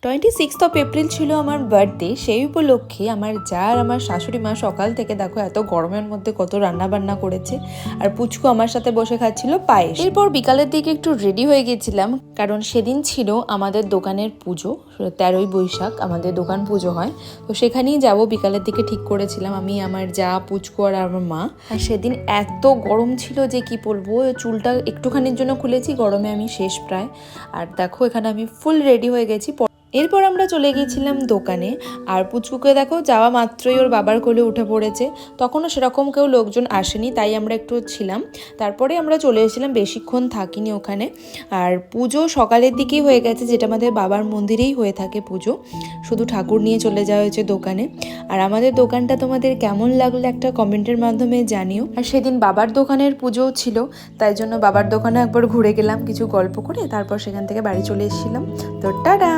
26 April ছিল আমার birthday. সেই উপলক্ষে আমার যা আর আমার শাশুড়ি মা সকাল থেকে দেখো এত গরমের মধ্যে কত রান্না বান্না করেছে, আর পুচকু আমার সাথে বসে খাচ্ছিল পায়েস। এরপর বিকালের দিকে একটু রেডি হয়ে গেছিলাম, কারণ সেদিন ছিল আমাদের দোকানের পুজো। 13ই বৈশাখ আমাদের দোকান পুজো হয়, তো সেখানেই যাব বিকালের দিকে ঠিক করেছিলাম আমি, আমার যা, পুচকু আর আমার মা। আর সেদিন এত গরম ছিল যে কি বলবো, চুলটা একটুখানির জন্য খুলেছি, গরমে আমি শেষ প্রায়। আর দেখো এখানে আমি ফুল রেডি হয়ে গেছি। এরপর আমরা চলে গিয়েছিলাম দোকানে, আর পুচকুকে দেখো যাওয়া মাত্রই ওর বাবার কোলে উঠে পড়েছে। তখনও সেরকম কেউ লোকজন আসেনি, তাই আমরা একটু ছিলাম। তারপরে আমরা চলে এসেছিলাম, বেশিক্ষণ থাকিনি ওখানে। আর পুজো সকালের দিকেই হয়ে গেছে, যেটা আমাদের বাবার মন্দিরেই হয়ে থাকে পুজো। শুধু ঠাকুর নিয়ে চলে যাওয়া হয়েছে দোকানে। আর আমাদের দোকানটা তোমাদের কেমন লাগলো একটা কমেন্টের মাধ্যমে জানিও। আর সেদিন বাবার দোকানের পুজোও ছিল, তাই জন্য বাবার দোকানে একবার ঘুরে গেলাম কিছু গল্প করে, তারপর সেখান থেকে বাড়ি চলে এসেছিলাম। তো টাটা।